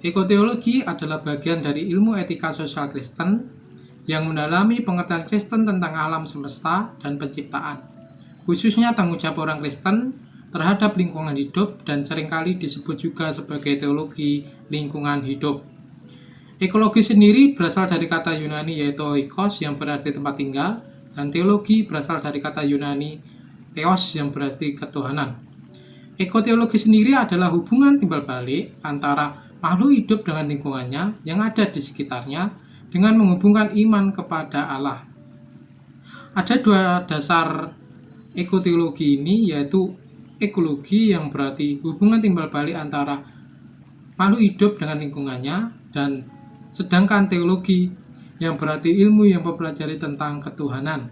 Ekoteologi adalah bagian dari ilmu etika sosial Kristen yang mendalami pengertian Kristen tentang alam semesta dan penciptaan, khususnya tanggung jawab orang Kristen terhadap lingkungan hidup dan seringkali disebut juga sebagai teologi lingkungan hidup. Ekologi sendiri berasal dari kata Yunani yaitu oikos yang berarti tempat tinggal, dan teologi berasal dari kata Yunani theos yang berarti ketuhanan. Ekoteologi sendiri adalah hubungan timbal balik antara makhluk hidup dengan lingkungannya yang ada di sekitarnya dengan menghubungkan iman kepada Allah. Ada dua dasar ekoteologi ini, yaitu ekologi yang berarti hubungan timbal balik antara makhluk hidup dengan lingkungannya, dan sedangkan teologi yang berarti ilmu yang mempelajari tentang ketuhanan.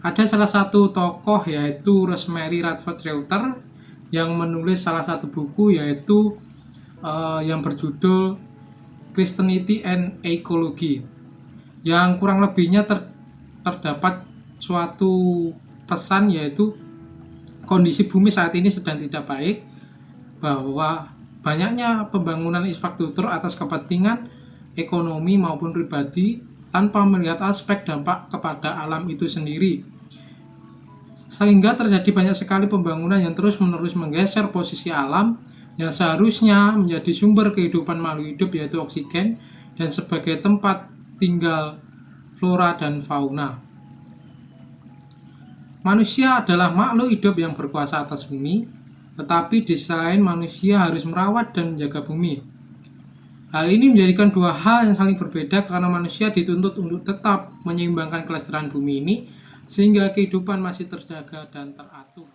Ada salah satu tokoh yaitu Rosemary Radford Reuter yang menulis salah satu buku yaitu yang berjudul Christianity and Ecology, yang kurang lebihnya terdapat suatu pesan yaitu kondisi bumi saat ini sedang tidak baik, bahwa banyaknya pembangunan infrastruktur atas kepentingan ekonomi maupun pribadi tanpa melihat aspek dampak kepada alam itu sendiri, sehingga terjadi banyak sekali pembangunan yang terus-menerus menggeser posisi alam yang seharusnya menjadi sumber kehidupan makhluk hidup yaitu oksigen dan sebagai tempat tinggal flora dan fauna. Manusia adalah makhluk hidup yang berkuasa atas bumi, tetapi di sisi lain manusia harus merawat dan menjaga bumi. Hal ini menjadikan dua hal yang saling berbeda karena manusia dituntut untuk tetap menyeimbangkan kelestarian bumi ini sehingga kehidupan masih terjaga dan teratur.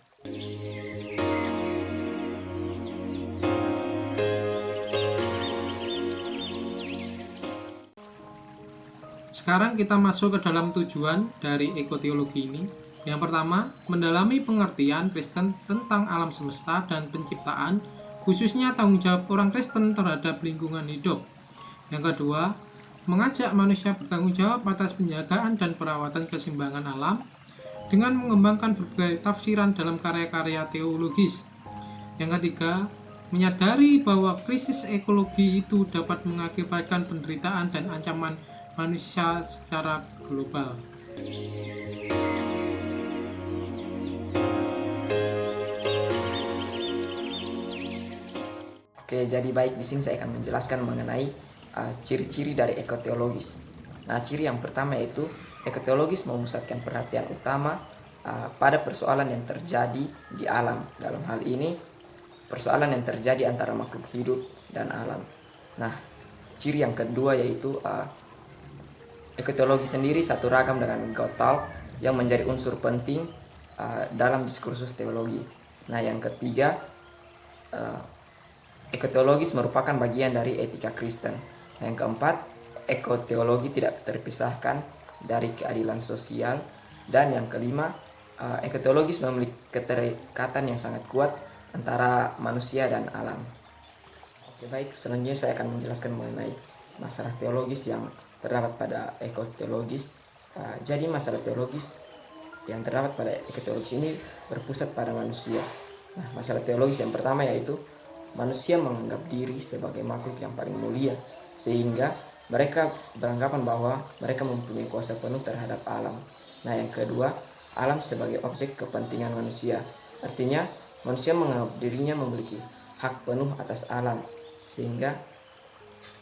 Sekarang kita masuk ke dalam tujuan dari ekoteologi ini. Yang pertama, mendalami pengertian Kristen tentang alam semesta dan penciptaan, khususnya tanggung jawab orang Kristen terhadap lingkungan hidup. Yang kedua, mengajak manusia bertanggung jawab atas penjagaan dan perawatan keseimbangan alam dengan mengembangkan berbagai tafsiran dalam karya-karya teologis. Yang ketiga, menyadari bahwa krisis ekologi itu dapat mengakibatkan penderitaan dan ancaman manusia secara global. Oke, jadi baik, di sini saya akan menjelaskan mengenai ciri-ciri dari ekoteologis. Nah, ciri yang pertama yaitu ekoteologis memusatkan perhatian utama pada persoalan yang terjadi di alam. Dalam hal ini, persoalan yang terjadi antara makhluk hidup dan alam. Nah, ciri yang kedua yaitu ekoteologi sendiri satu ragam dengan Gotthard yang menjadi unsur penting dalam diskursus teologi. Nah, yang ketiga, ekoteologis merupakan bagian dari etika Kristen. Yang keempat, ekoteologi tidak terpisahkan dari keadilan sosial. Dan yang kelima, ekoteologis memiliki keterikatan yang sangat kuat antara manusia dan alam. Oke, baik, selanjutnya saya akan menjelaskan mengenai masalah teologis yang terdapat pada ekoteologis. Jadi masalah teologis yang terdapat pada ekoteologis ini berpusat pada manusia. Nah, masalah teologis yang pertama yaitu manusia menganggap diri sebagai makhluk yang paling mulia, sehingga mereka beranggapan bahwa mereka mempunyai kuasa penuh terhadap alam. Nah, yang kedua, alam sebagai objek kepentingan manusia. Artinya, manusia menganggap dirinya memiliki hak penuh atas alam, sehingga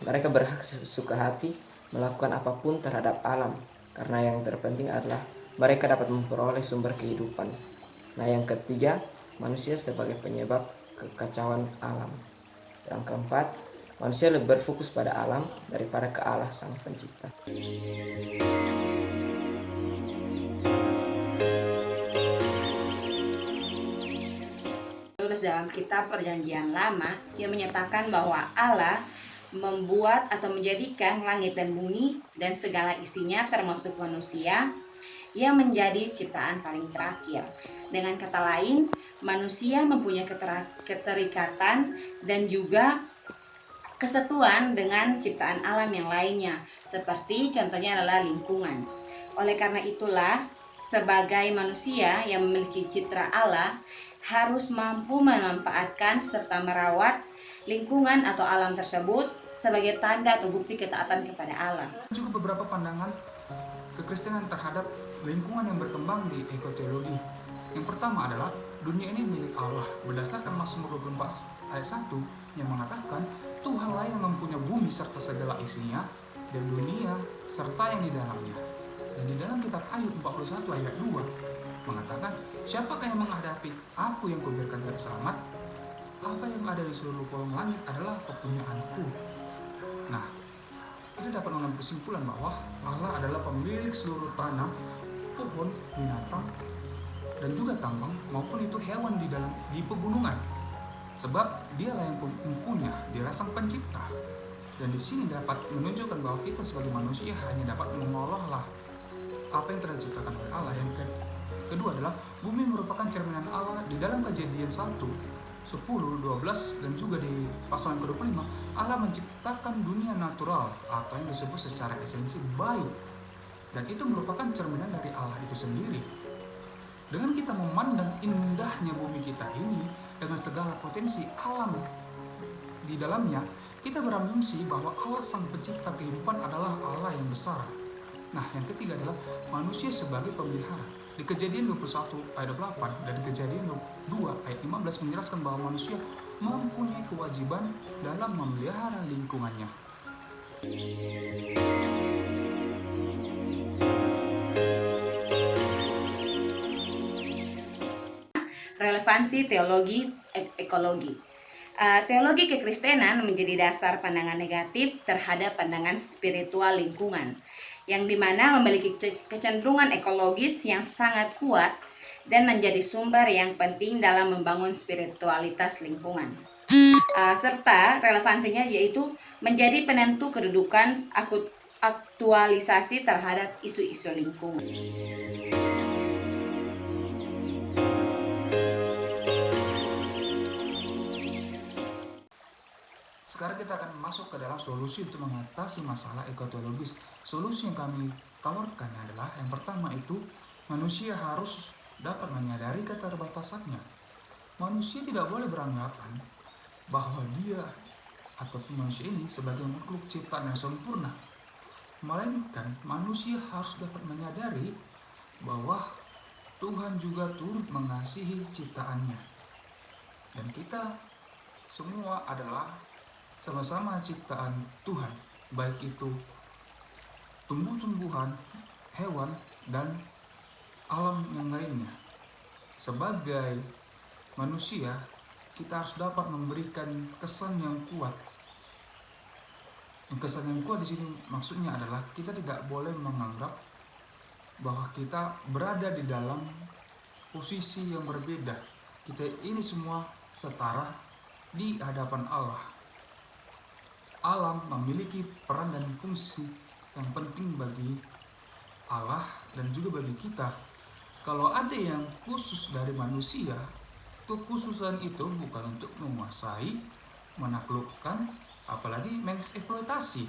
mereka berhak sesuka hati melakukan apapun terhadap alam, karena yang terpenting adalah mereka dapat memperoleh sumber kehidupan. Nah, yang ketiga, manusia sebagai penyebab kekacauan alam. Yang keempat, manusia lebih berfokus pada alam daripada ke Allah sang pencipta. Tulis dalam kitab Perjanjian Lama yang menyatakan bahwa Allah membuat atau menjadikan langit dan bumi dan segala isinya termasuk manusia yang menjadi ciptaan paling terakhir. Dengan kata lain, manusia mempunyai keterikatan dan juga kesatuan dengan ciptaan alam yang lainnya, seperti contohnya adalah lingkungan. Oleh karena itulah, sebagai manusia yang memiliki citra Allah, harus mampu memanfaatkan serta merawat lingkungan atau alam tersebut sebagai tanda atau bukti ketaatan kepada Allah. Juga beberapa pandangan kekristenan terhadap lingkungan yang berkembang di ekoteologi. Yang pertama adalah dunia ini milik Allah berdasarkan Mazmur 24 ayat 1 yang mengatakan Tuhanlah yang mempunyai bumi serta segala isinya dan dunia serta yang di dalamnya. Dan di dalam kitab Ayub 41 ayat 2 mengatakan, siapakah yang menghadapi aku yang kuberikan dari selamat? Apa yang ada di seluruh kolong langit adalah kepunyaanku. Nah, kita dapat mengambil kesimpulan bahwa Allah adalah pemilik seluruh tanah, pohon, binatang, dan juga tambang maupun itu hewan di pegunungan. Sebab dialah yang mempunyai, dialah sang pencipta. Dan di sini dapat menunjukkan bahwa kita sebagai manusia hanya dapat mengolah apa yang telah diciptakan oleh Allah. Yang kedua adalah bumi merupakan cerminan Allah. Di dalam Kejadian 1, 10, 12 dan juga di pasal yang ke-25, Allah menciptakan dunia natural atau yang disebut secara esensi baik. Dan itu merupakan cerminan dari Allah itu sendiri. Dengan kita memandang indahnya bumi kita ini dengan segala potensi alam di dalamnya, kita berasumsi bahwa Allah sang pencipta kehidupan adalah Allah yang besar. Nah, yang ketiga adalah manusia sebagai pemelihara. Di Kejadian 21 ayat 28 dan di Kejadian 2 ayat 15 menjelaskan bahwa manusia mempunyai kewajiban dalam memelihara lingkungannya. Relevansi teologi ekologi. Teologi kekristenan menjadi dasar pandangan negatif terhadap pandangan spiritual lingkungan, yang dimana memiliki kecenderungan ekologis yang sangat kuat dan menjadi sumber yang penting dalam membangun spiritualitas lingkungan. Serta relevansinya yaitu menjadi penentu kedudukan aktualisasi terhadap isu-isu lingkungan. Sekarang kita akan masuk ke dalam solusi untuk mengatasi masalah ekoteologis. Solusi yang kami tawarkan adalah yang pertama itu manusia harus dapat menyadari keterbatasannya. Manusia tidak boleh beranggapan bahwa dia ataupun manusia ini sebagai makhluk ciptaan yang sempurna. Melainkan manusia harus dapat menyadari bahwa Tuhan juga turut mengasihi ciptaannya. Dan kita semua adalah sama-sama ciptaan Tuhan, baik itu tumbuh-tumbuhan, hewan, dan alam yang lainnya. Sebagai manusia, kita harus dapat memberikan kesan yang kuat. Kesan yang kuat di sini maksudnya adalah kita tidak boleh menganggap bahwa kita berada di dalam posisi yang berbeda. Kita ini semua setara di hadapan Allah. Alam memiliki peran dan fungsi yang penting bagi Allah dan juga bagi kita. Kalau ada yang khusus dari manusia, kekhususan itu bukan untuk menguasai, menaklukkan, apalagi mengeksploitasi,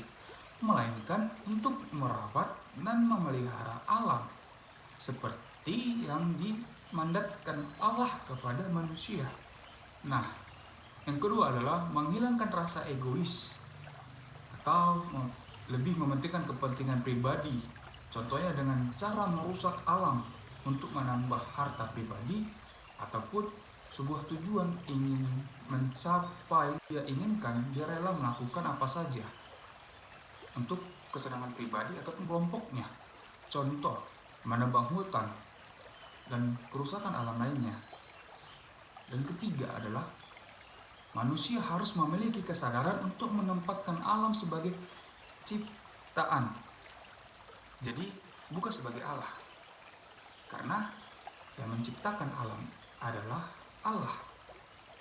melainkan untuk merawat dan memelihara alam, seperti yang dimandatkan Allah kepada manusia. Nah, yang kedua adalah menghilangkan rasa egois atau lebih mementingkan kepentingan pribadi, contohnya dengan cara merusak alam untuk menambah harta pribadi ataupun sebuah tujuan ingin mencapai dia inginkan, dia rela melakukan apa saja untuk kesenangan pribadi ataupun kelompoknya, contoh menebang hutan dan kerusakan alam lainnya. Dan ketiga adalah manusia harus memiliki kesadaran untuk menempatkan alam sebagai ciptaan, jadi bukan sebagai Allah, karena yang menciptakan alam adalah Allah,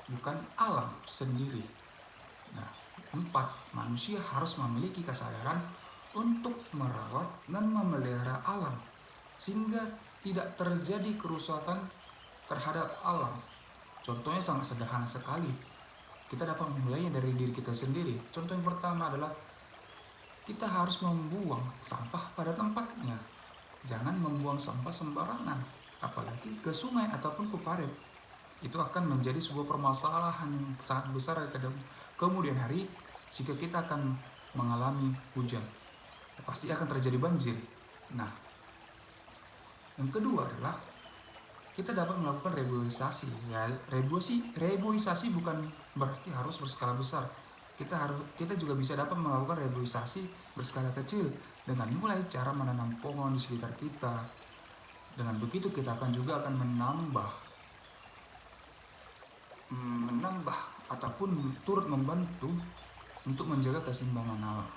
bukan alam sendiri. Nah, 4, manusia harus memiliki kesadaran untuk merawat dan memelihara alam sehingga tidak terjadi kerusakan terhadap alam. Contohnya sangat sederhana sekali. Kita dapat memulainya dari diri kita sendiri. Contoh yang pertama adalah kita harus membuang sampah pada tempatnya. Jangan membuang sampah sembarangan, apalagi ke sungai ataupun ke parit. Itu akan menjadi sebuah permasalahan yang sangat besar ke kemudian hari jika kita akan mengalami hujan, pasti akan terjadi banjir. Nah, yang kedua adalah kita dapat melakukan reboisasi. Ya, reboisasi bukan berarti harus berskala besar. Kita juga bisa dapat melakukan reboisasi berskala kecil dengan mulai cara menanam pohon di sekitar kita. Dengan begitu kita juga akan menambah ataupun turut membantu untuk menjaga keseimbangan alam.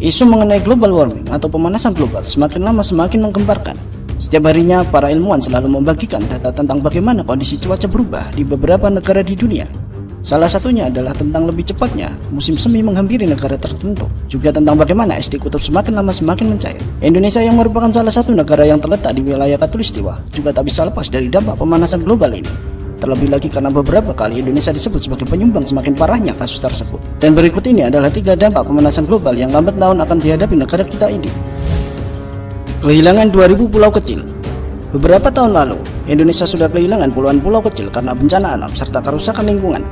Isu mengenai global warming atau pemanasan global semakin lama semakin menggemparkan. Setiap harinya, para ilmuwan selalu membagikan data tentang bagaimana kondisi cuaca berubah di beberapa negara di dunia. Salah satunya adalah tentang lebih cepatnya musim semi menghampiri negara tertentu. Juga tentang bagaimana es di kutub semakin lama semakin mencair. Indonesia yang merupakan salah satu negara yang terletak di wilayah Khatulistiwa juga tak bisa lepas dari dampak pemanasan global ini. Terlebih lagi karena beberapa kali Indonesia disebut sebagai penyumbang semakin parahnya kasus tersebut. Dan berikut ini adalah 3 dampak pemanasan global yang lambat laun akan dihadapi negara kita ini. Kehilangan 2000 pulau kecil. Beberapa tahun lalu, Indonesia sudah kehilangan puluhan pulau kecil karena bencana alam serta kerusakan lingkungan.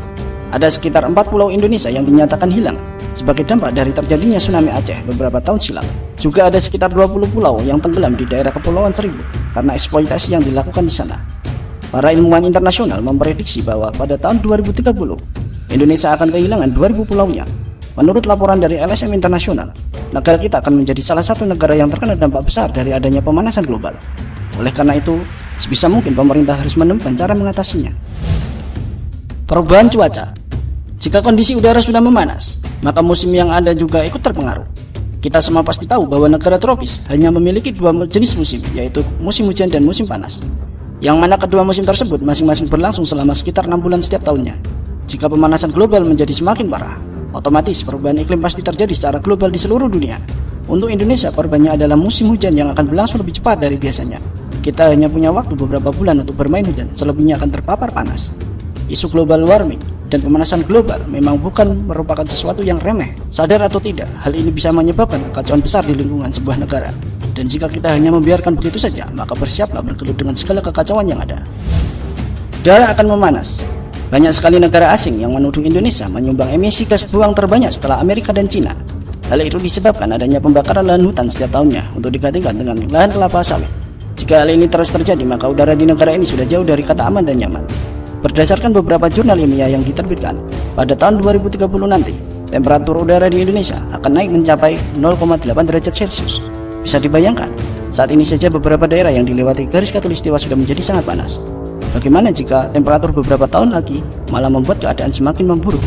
Ada sekitar 4 pulau Indonesia yang dinyatakan hilang sebagai dampak dari terjadinya tsunami Aceh beberapa tahun silam. Juga ada sekitar 20 pulau yang tenggelam di daerah Kepulauan Seribu karena eksploitasi yang dilakukan di sana. Para ilmuwan internasional memprediksi bahwa pada tahun 2030, Indonesia akan kehilangan 2000 pulaunya. Menurut laporan dari LSM Internasional, negara kita akan menjadi salah satu negara yang terkena dampak besar dari adanya pemanasan global. Oleh karena itu, sebisa mungkin pemerintah harus menemukan cara mengatasinya. Perubahan cuaca. Jika kondisi udara sudah memanas, maka musim yang ada juga ikut terpengaruh. Kita semua pasti tahu bahwa negara tropis hanya memiliki 2 jenis musim, yaitu musim hujan dan musim panas. Yang mana kedua musim tersebut masing-masing berlangsung selama sekitar 6 bulan setiap tahunnya. Jika pemanasan global menjadi semakin parah, otomatis perubahan iklim pasti terjadi secara global di seluruh dunia. Untuk Indonesia, korbannya adalah musim hujan yang akan berlangsung lebih cepat dari biasanya. Kita hanya punya waktu beberapa bulan untuk bermain hujan, selebihnya akan terpapar panas. Isu global warming dan pemanasan global memang bukan merupakan sesuatu yang remeh. Sadar atau tidak, hal ini bisa menyebabkan kekacauan besar di lingkungan sebuah negara. Dan jika kita hanya membiarkan begitu saja, maka bersiaplah bergelut dengan segala kekacauan yang ada. Udara akan memanas. Banyak sekali negara asing yang menuduh Indonesia menyumbang emisi gas buang terbanyak setelah Amerika dan Cina. Hal itu disebabkan adanya pembakaran lahan hutan setiap tahunnya untuk digantikan dengan lahan kelapa sawit. Jika hal ini terus terjadi, maka udara di negara ini sudah jauh dari kata aman dan nyaman. Berdasarkan beberapa jurnal ilmiah yang diterbitkan, pada tahun 2030 nanti, temperatur udara di Indonesia akan naik mencapai 0,8 derajat Celcius. Bisa dibayangkan, saat ini saja beberapa daerah yang dilewati garis khatulistiwa sudah menjadi sangat panas. Bagaimana jika temperatur beberapa tahun lagi malah membuat keadaan semakin memburuk?